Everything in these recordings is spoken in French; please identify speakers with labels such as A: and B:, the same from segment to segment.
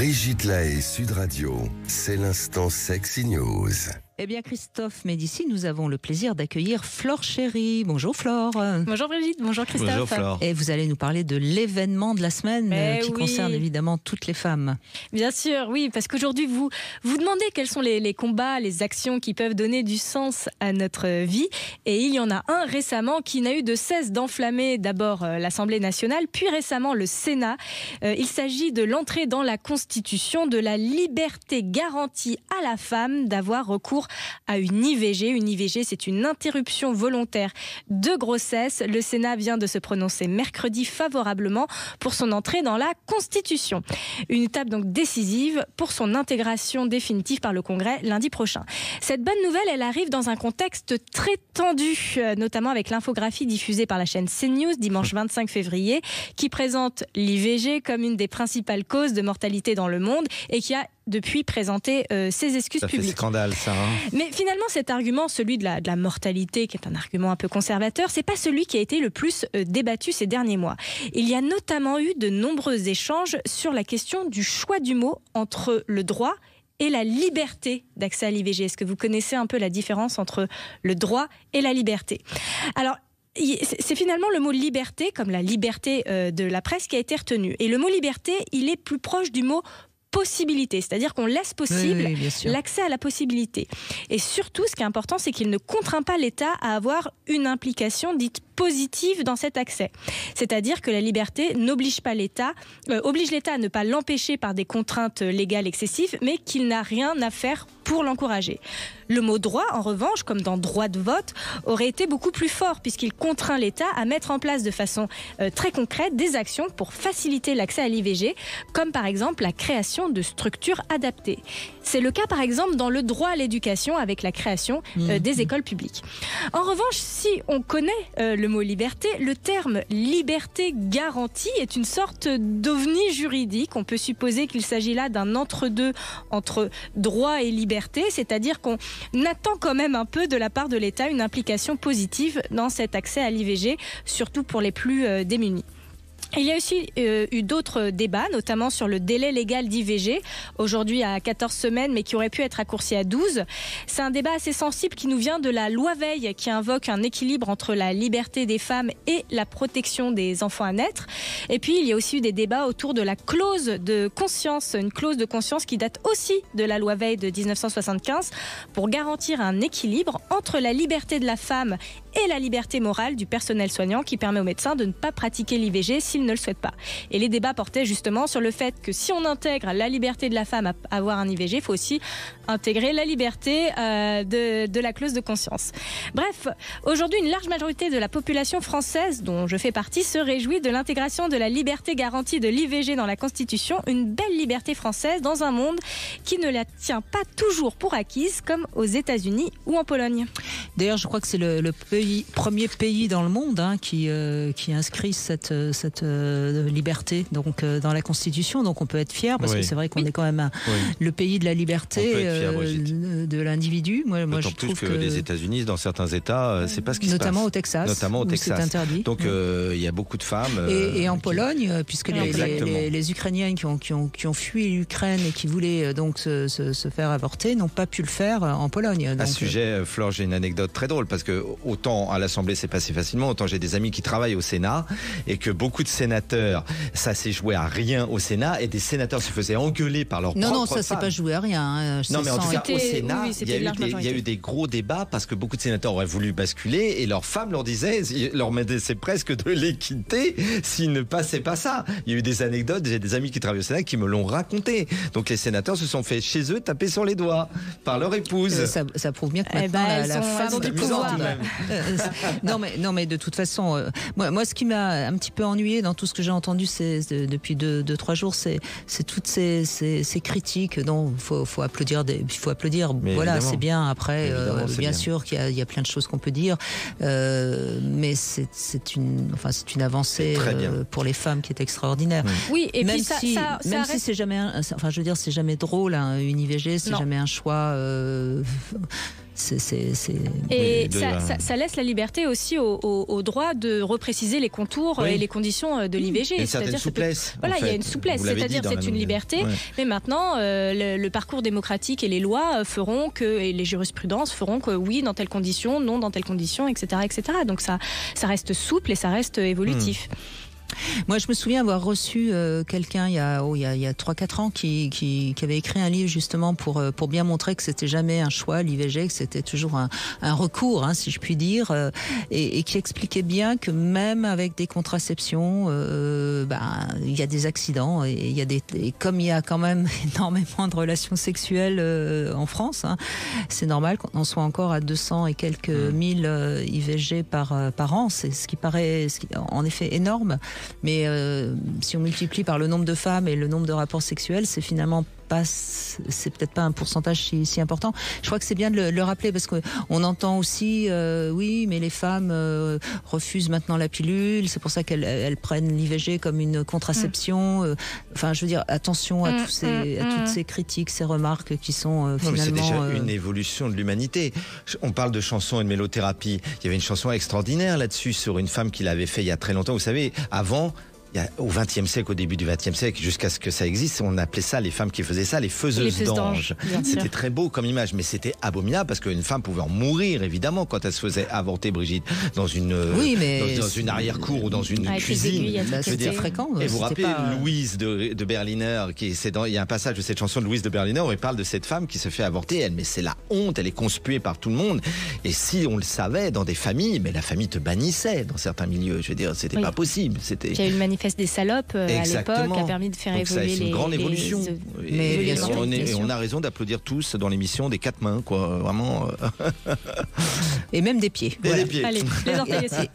A: Brigitte Lahaie, Sud Radio, c'est l'instant Sexy News.
B: Eh bien, Christophe Médici, nous avons le plaisir d'accueillir Flore Chéry. Bonjour Flore.
C: Bonjour Brigitte, bonjour Christophe.
D: Bonjour Flore.
B: Et vous allez nous parler de l'événement de la semaine qui concerne évidemment toutes les femmes.
C: Bien sûr, oui, parce qu'aujourd'hui, vous demandez quels sont les combats, les actions qui peuvent donner du sens à notre vie. Et il y en a un récemment qui n'a eu de cesse d'enflammer d'abord l'Assemblée nationale, puis récemment le Sénat. Il s'agit de l'entrée dans la Constitution de la liberté garantie à la femme d'avoir recours à une IVG. Une IVG, c'est une interruption volontaire de grossesse. Le Sénat vient de se prononcer mercredi favorablement pour son entrée dans la Constitution. Une étape donc décisive pour son intégration définitive par le Congrès lundi prochain. Cette bonne nouvelle, elle arrive dans un contexte très tendu, notamment avec l'infographie diffusée par la chaîne CNews dimanche 25 février, qui présente l'IVG comme une des principales causes de mortalité dans le monde et qui a depuis présenté ses excuses publiques.
D: Ça fait scandale, ça.
C: Mais finalement, cet argument, celui de la mortalité, qui est un argument un peu conservateur, c'est pas celui qui a été le plus débattu ces derniers mois. Il y a notamment eu de nombreux échanges sur la question du choix du mot entre le droit et la liberté d'accès à l'IVG. Est-ce que vous connaissez un peu la différence entre le droit et la liberté ? Alors, c'est finalement le mot liberté, comme la liberté de la presse, qui a été retenu. Et le mot liberté, il est plus proche du mot possibilité, c'est-à-dire qu'on laisse possible l'accès à la possibilité. Et surtout, ce qui est important, c'est qu'il ne contraint pas l'État à avoir une implication dite positive dans cet accès. C'est-à-dire que la liberté n'oblige pas l'État, oblige l'État à ne pas l'empêcher par des contraintes légales excessives, mais qu'il n'a rien à faire pour l'encourager. Le mot droit, en revanche, comme dans droit de vote, aurait été beaucoup plus fort puisqu'il contraint l'État à mettre en place de façon très concrète des actions pour faciliter l'accès à l'IVG, comme par exemple la création de structures adaptées. C'est le cas par exemple dans le droit à l'éducation avec la création des écoles publiques. En revanche, si on connaît le mot liberté, le terme liberté garantie est une sorte d'ovni juridique. On peut supposer qu'il s'agit là d'un entre-deux entre droit et liberté, c'est-à-dire qu'on attend quand même un peu de la part de l'État une implication positive dans cet accès à l'IVG, surtout pour les plus démunis. Il y a aussi eu d'autres débats, notamment sur le délai légal d'IVG, aujourd'hui à 14 semaines, mais qui aurait pu être raccourci à 12. C'est un débat assez sensible qui nous vient de la loi Veil, qui invoque un équilibre entre la liberté des femmes et la protection des enfants à naître. Et puis, il y a aussi eu des débats autour de la clause de conscience, une clause de conscience qui date aussi de la loi Veil de 1975, pour garantir un équilibre entre la liberté de la femme et la liberté morale du personnel soignant qui permet aux médecins de ne pas pratiquer l'IVG s'ils ne le souhaitent pas. Et les débats portaient justement sur le fait que si on intègre la liberté de la femme à avoir un IVG, il faut aussi intégrer la liberté de la clause de conscience. Bref, aujourd'hui, une large majorité de la population française, dont je fais partie, se réjouit de l'intégration de la liberté garantie de l'IVG dans la Constitution, une belle liberté française dans un monde qui ne la tient pas toujours pour acquise, comme aux États-Unis ou en Pologne.
B: D'ailleurs, je crois que c'est le premier pays dans le monde qui inscrit cette liberté donc, dans la Constitution. Donc on peut être fier parce que c'est vrai qu'on est quand même le pays de la liberté de l'individu. Moi, je trouve
D: que les États-Unis, dans certains États, c'est pas ce qui se passe.
B: Notamment au Texas. Où c'est interdit.
D: Donc il y a beaucoup de femmes.
B: Et en Pologne, puisque les Ukrainiens qui ont fui l'Ukraine et qui voulaient donc se faire avorter n'ont pas pu le faire en Pologne.
D: À ce sujet, Flore, j'ai une anecdote très drôle parce que autant à l'Assemblée c'est passé facilement, autant j'ai des amis qui travaillent au Sénat et que beaucoup de sénateurs, ça s'est joué à rien au Sénat et des sénateurs se faisaient engueuler par leur propre femme.
B: Non, ça s'est pas joué à rien.
D: Non, mais en tout cas au Sénat, il y a eu des gros débats parce que beaucoup de sénateurs auraient voulu basculer et leurs femmes leur menaçaient presque de les quitter s'ils ne passaient pas ça. Il y a eu des anecdotes, j'ai des amis qui travaillent au Sénat qui me l'ont raconté. Donc les sénateurs se sont fait chez eux taper sur les doigts par leur épouse.
B: Ça prouve bien que maintenant la femme
C: du pouvoir.
B: Non mais de toute façon, moi ce qui m'a un petit peu ennuyé dans tout ce que j'ai entendu depuis 2-3 jours, c'est toutes ces critiques. Non, faut applaudir. Il faut applaudir.
D: Mais
B: voilà,
D: évidemment.
B: c'est bien. Après, bien sûr qu'il y a plein de choses qu'on peut dire, mais c'est une avancée pour les femmes qui est extraordinaire.
C: Oui, et
B: même
C: puis
B: même si c'est jamais, c'est jamais drôle une IVG, c'est jamais un choix.
C: Et ça laisse la liberté aussi au droit de repréciser les contours et les conditions de l'IVG.
D: Une certaine souplesse.
C: Voilà, il y a une souplesse, c'est-à-dire c'est une liberté. Mais maintenant, le parcours démocratique et les lois feront et les jurisprudences feront que oui, dans telles conditions, non dans telles conditions, etc., etc. Donc ça reste souple et ça reste évolutif.
B: Moi, je me souviens avoir reçu quelqu'un il y a 3-4 ans qui avait écrit un livre justement pour bien montrer que c'était jamais un choix, l'IVG, que c'était toujours un recours, si je puis dire, et qui expliquait bien que même avec des contraceptions, il y a des accidents et comme il y a quand même énormément de relations sexuelles en France, c'est normal qu'on en soit encore à 200 et quelques mille IVG par an, c'est ce qui paraît en effet énorme. Mais si on multiplie par le nombre de femmes et le nombre de rapports sexuels, c'est finalement c'est peut-être pas un pourcentage si important. Je crois que c'est bien de le rappeler parce qu'on entend aussi oui, mais les femmes refusent maintenant la pilule, c'est pour ça qu'elles prennent l'IVG comme une contraception. Enfin, je veux dire, attention à toutes ces critiques, ces remarques qui sont finalement...
D: mais c'est déjà une évolution de l'humanité. On parle de chansons et de mélothérapie. Il y avait une chanson extraordinaire là-dessus sur une femme qui l'avait fait il y a très longtemps. Vous savez, avant... Au XXe siècle, au début du XXe siècle, jusqu'à ce que ça existe, on appelait ça, les femmes qui faisaient ça, les faiseuses d'anges. C'était très beau comme image, mais c'était abominable parce qu'une femme pouvait en mourir, évidemment, quand elle se faisait avorter, Brigitte, dans une arrière-cour ou dans une cuisine.
B: C'était fréquent.
D: Et vous vous rappelez Louise de Berliner, il y a un passage de cette chanson de Louise de Berliner où elle parle de cette femme qui se fait avorter, mais c'est la honte, elle est conspuée par tout le monde. Et si on le savait dans des familles, mais la famille te bannissait dans certains milieux. Je veux dire, c'était pas possible.
C: Il y a eu le manifeste des salopes à l'époque, a permis de faire évoluer
D: c'est une grande évolution. Et on a raison d'applaudir tous dans l'émission des 4 mains, quoi. Vraiment.
B: Et même des pieds.
D: Et des pieds.
C: Allez, les orteils aussi.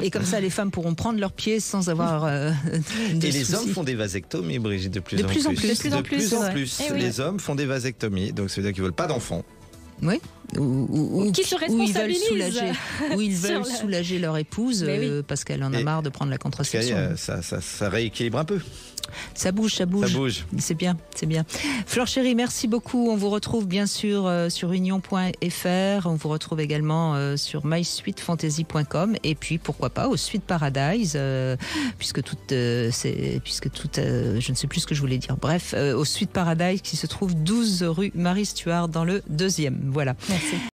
B: Et comme ça, les femmes pourront prendre leurs pieds sans avoir
D: Et les hommes font des vasectomies, Brigitte, de plus en plus.
B: De plus en plus.
D: Les hommes font des vasectomies, donc ça veut dire qu'ils veulent pas d'enfants.
B: Oui. Ou
C: qui se responsabilisent
B: ils veulent soulager leur épouse parce qu'elle en a marre de prendre la contraception.
D: Ça rééquilibre un peu.
B: Ça bouge. C'est bien. Flore Chéri, merci beaucoup. On vous retrouve bien sûr sur union.fr. On vous retrouve également sur mysweetfantasy.com et puis pourquoi pas au Sweet Paradise, puisque je ne sais plus ce que je voulais dire. Bref, au Sweet Paradise qui se trouve 12 rue Marie Stuart dans le 2e. Voilà.
C: Merci.